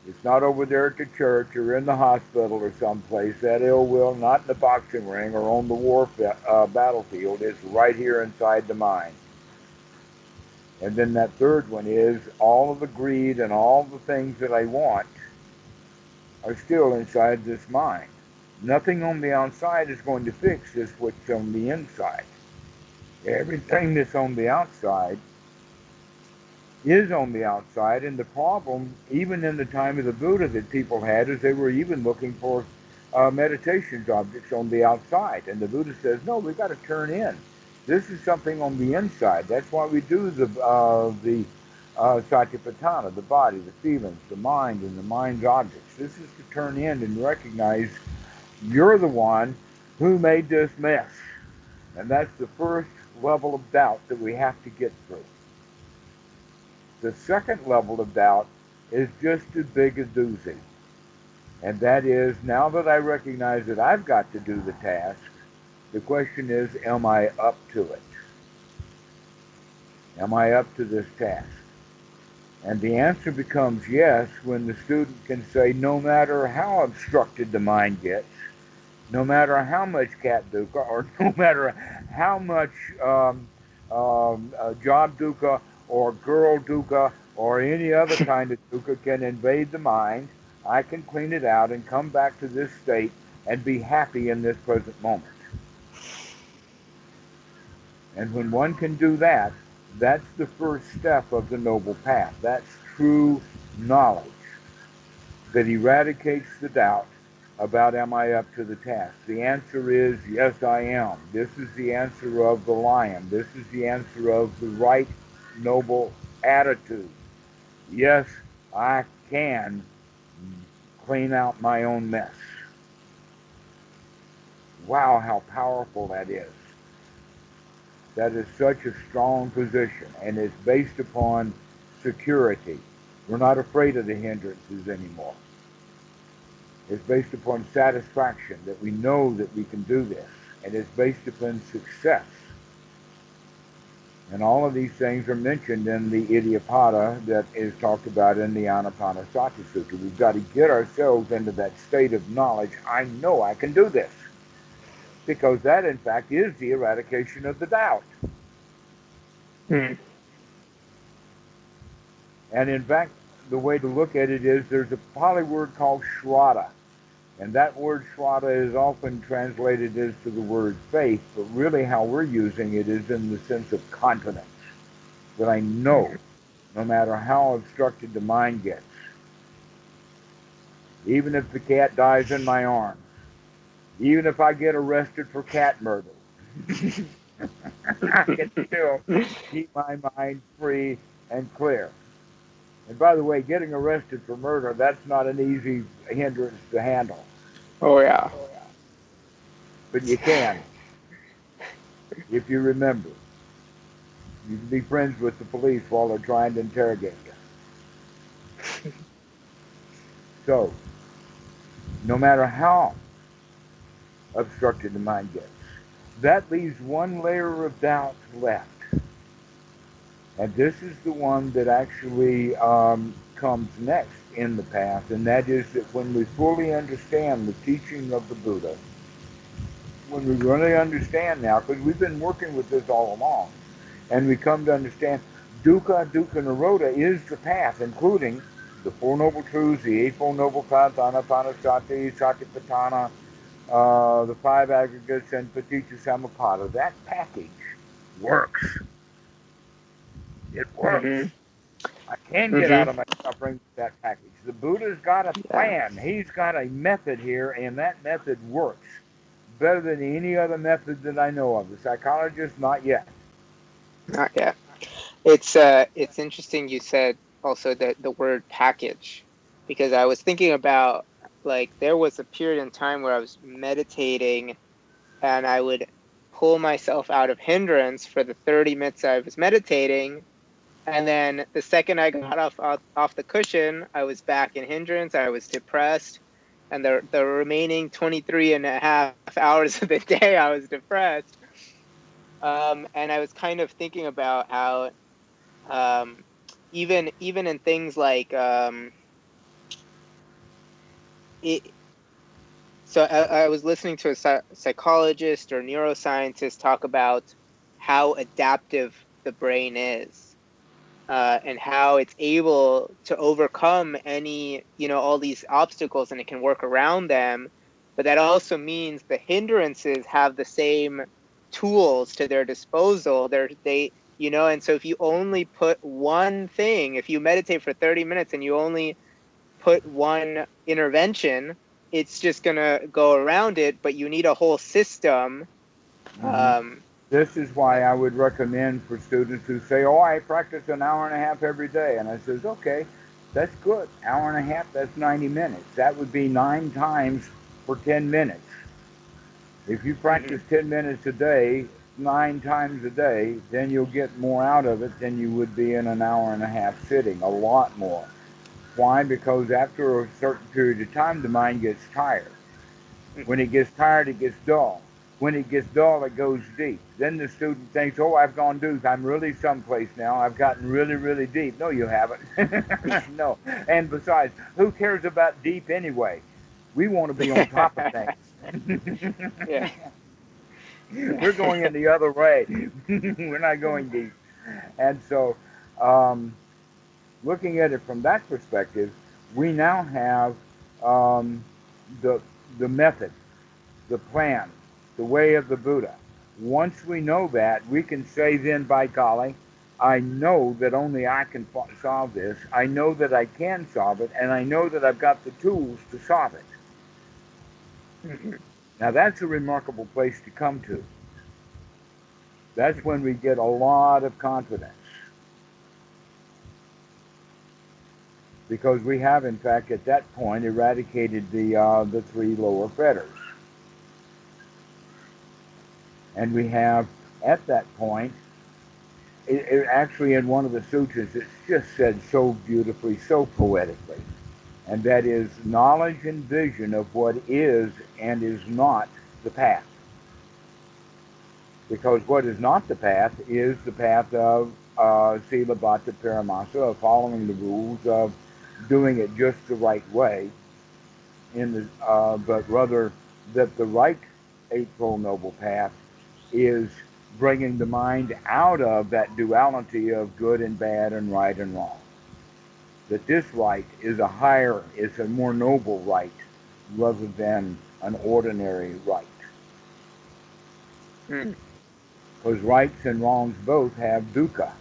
It's not over there at the church or in the hospital or someplace. That ill will, not in the boxing ring or on the war battlefield. It's right here inside the mind. And then that third one is all of the greed and all the things that I want are still inside this mind. Nothing on the outside is going to fix this what's on the inside. Everything that's on the outside is on the outside, and the problem, even in the time of the Buddha, that people had is they were even looking for meditations objects on the outside, and the Buddha says, no, we've got to turn in. This is something on the inside. That's why we do the satipatthana, the body, the feelings, the mind, and the mind's objects. This is to turn in and recognize you're the one who made this mess, and that's the first level of doubt that we have to get through. The second level of doubt is just as big a doozy. And that is, now that I recognize that I've got to do the task, the question is, am I up to it? Am I up to this task? And the answer becomes yes when the student can say, no matter how obstructed the mind gets, no matter how much cat dukkha, or no matter how much job dukkha or girl dukkha or any other kind of dukkha can invade the mind, I can clean it out and come back to this state and be happy in this present moment. And when one can do that, that's the first step of the noble path. That's true knowledge that eradicates the doubt about am I up to the task. The answer is yes, I am. This is the answer of the lion. This is the answer of the right noble attitude. Yes, I can clean out my own mess. Wow, how powerful that is. That is such a strong position, and it's based upon security. We're not afraid of the hindrances anymore. It's based upon satisfaction that we know that we can do this, and it's based upon success. And all of these things are mentioned in the Iddhipada that is talked about in the Anapanasati Sutta. We've got to get ourselves into that state of knowledge. I know I can do this. Because that, in fact, is the eradication of the doubt. Mm. And in fact, the way to look at it is there's a Pali word called shraddha. And that word shraddha is often translated as to the word faith, but really how we're using it is in the sense of confidence. That I know, no matter how obstructed the mind gets, even if the cat dies in my arms, even if I get arrested for cat murder, I can still keep my mind free and clear. And by the way, getting arrested for murder, that's not an easy hindrance to handle. Oh yeah. But you can, if you remember. You can be friends with the police while they're trying to interrogate you. So, no matter how obstructed the mind gets. That leaves one layer of doubt left. And this is the one that actually comes next in the path, and that is that when we fully understand the teaching of the Buddha, when we really understand now, because we've been working with this all along, and we come to understand dukkha, dukkha, nirodha is the path, including the Four Noble Truths, the Eightfold Noble Path, anapanasati, satipatthana, the five aggregates, and paticca samuppada. That package works. It works. Mm-hmm. I can get out Mm-hmm. of my suffering with that package. The Buddha's got a Yeah. plan. He's got a method here, and that method works better than any other method that I know of. The psychologist, not yet. Not yet. It's interesting you said also that the word package, because I was thinking about, like, there was a period in time where I was meditating and I would pull myself out of hindrance for the 30 minutes I was meditating. And then the second I got off the cushion, I was back in hindrance. I was depressed. And the remaining 23 and a half hours of the day, I was depressed. And I was kind of thinking about how um, even in things like it. So I was listening to a psychologist or neuroscientist talk about how adaptive the brain is, and how it's able to overcome all these obstacles, and it can work around them. But that also means the hindrances have the same tools to their disposal. And so if you only put one thing, if you meditate for 30 minutes and you only put one intervention, it's just going to go around it, but you need a whole system. Hmm. Um, This is why I would recommend for students who say, "Oh, I practice an hour and a half every day," and I says, "Okay, that's good. Hour and a half, that's 90 minutes. That would be 9 times for 10 minutes. If you mhm, practice 10 minutes a day, 9 times a day, then you'll get more out of it than you would be in an hour and a half sitting. A lot more. Why? Because after a certain period of time, the mind gets tired. When mhm. it gets tired, it gets dull. When it gets dull, it goes deep. Then the student thinks, "Oh, I've gone deep. I'm really someplace now. I've gotten really, really deep." No, you haven't. No. And besides, who cares about deep anyway? We want to be on top of things. Yeah, We're yeah. going in the other way. We're not going deep. And so, um, looking at it from that perspective, we now have um, the the method, the plan, the way of the Buddha. Once we know that, we can say then, by golly, I know that only I can solve this. I know that I can solve it, and I know that I've got the tools to solve it. Mhm, Now, that's a remarkable place to come to. That's when we get a lot of confidence because we have, in fact, at that point, eradicated the three lower fetters, and we have, at that point, actually in one of the sutras, it's just said so beautifully, so poetically, and that is knowledge and vision of what is and is not the path. Because what is not the path is the path of sila bhatta paramasa, of following the rules, of doing it just the right way, but rather that the right Eightfold Noble Path is bringing the mind out of that duality of good and bad and right and wrong. That this right is a higher, is a more noble right rather than an ordinary right. mhm. Because rights and wrongs both have dukkha.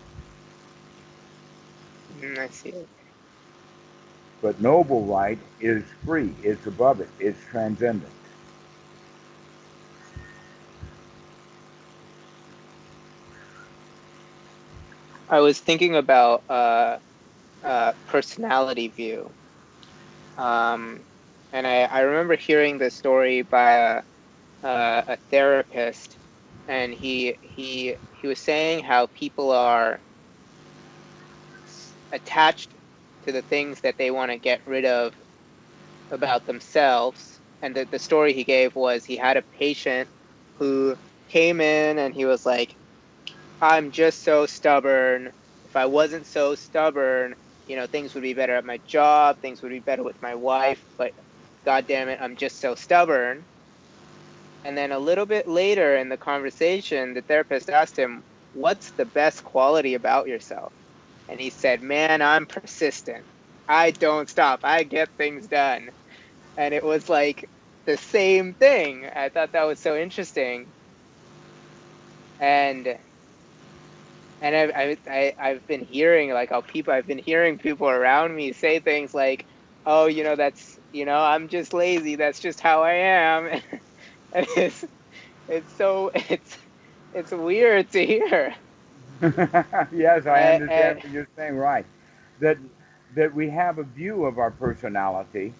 I see. But noble right is free, it's above it, it's transcendent. I was thinking about personality view. Um, and I remember hearing this story by a therapist, and he was saying how people are attached to the things that they want to get rid of about themselves, and the story he gave was he had a patient who came in and he was like, I'm just so stubborn. If I wasn't so stubborn, things would be better at my job, things would be better with my wife, but God damn it, I'm just so stubborn. And then a little bit later in the conversation, the therapist asked him, what's the best quality about yourself? And he said, man, I'm persistent. I don't stop. I get things done. And it was like the same thing. I thought that was so interesting. And I've been hearing like I've been hearing people around me say things like, oh, that's, I'm just lazy. That's just how I am. And it's so it's weird to hear. Yes, I And understand what you're saying. Right, that that we have a view of our personality.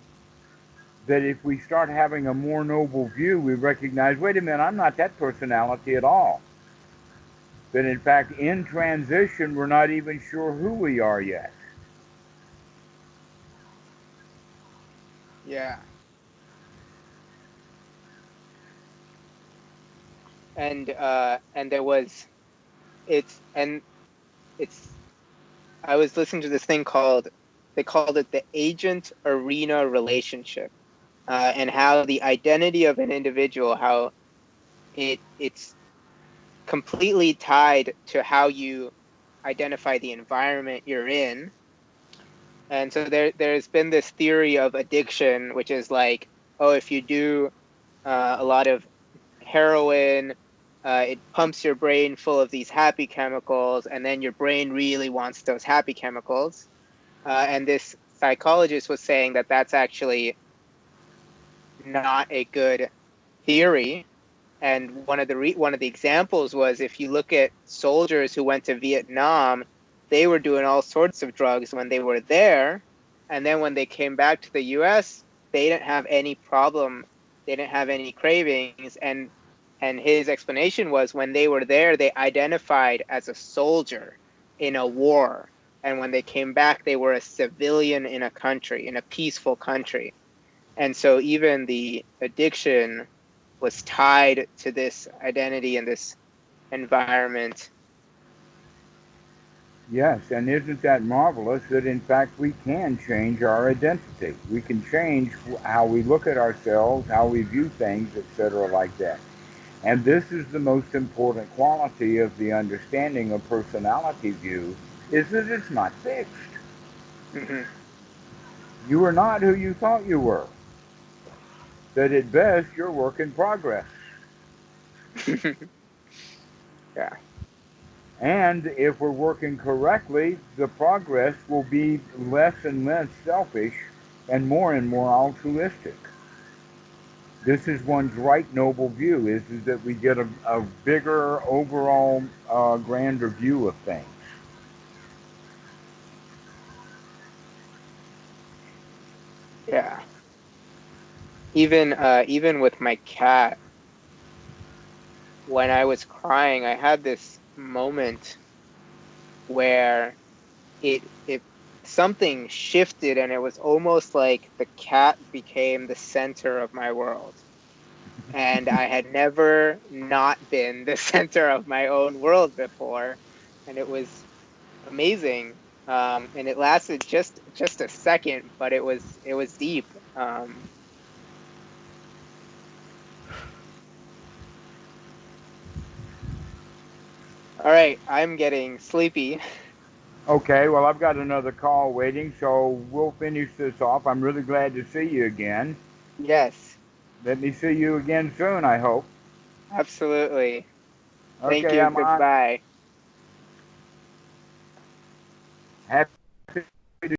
That if we start having a more noble view, we recognize, wait a minute, I'm not that personality at all. That in fact, in transition, we're not even sure who we are yet. yeah. And there was and it's I was listening to this thing called, they called it the agent arena relationship, and how the identity of an individual, how it's completely tied to how you identify the environment you're in. And so there's been this theory of addiction, which is like, oh, if you do a lot of heroin, it pumps your brain full of these happy chemicals, and then your brain really wants those happy chemicals. And this psychologist was saying that that's actually not a good theory. And one of the examples was, if you look at soldiers who went to Vietnam, they were doing all sorts of drugs when they were there, and then when they came back to the U.S., they didn't have any problem. They didn't have any cravings, and his explanation was, when they were there, they identified as a soldier in a war, and when they came back, they were a civilian in a country, in a peaceful country. And so even the addiction was tied to this identity and this environment. Yes, and isn't that marvelous that in fact we can change our identity? We can change how we look at ourselves, how we view things, etc., like that. And this is the most important quality of the understanding of personality view, is that it's not fixed. Mm-hmm. You are not who you thought you were. That at best you're work in progress. Yeah, And if we're working correctly, the progress will be less and less selfish and more altruistic. This is one's right noble view, is that we get a bigger overall grander view of things. yeah. Even with my cat, when I was crying, I had this moment where it something shifted, and it was almost like the cat became the center of my world. And I had never not been the center of my own world before, and it was amazing. And it lasted just a second, but it was deep. All right, I'm getting sleepy. Okay, well, I've got another call waiting, so we'll finish this off. I'm really glad to see you again. Yes, Let me see you again soon, I hope. absolutely. Thank Okay, you. Aman. Goodbye. Happy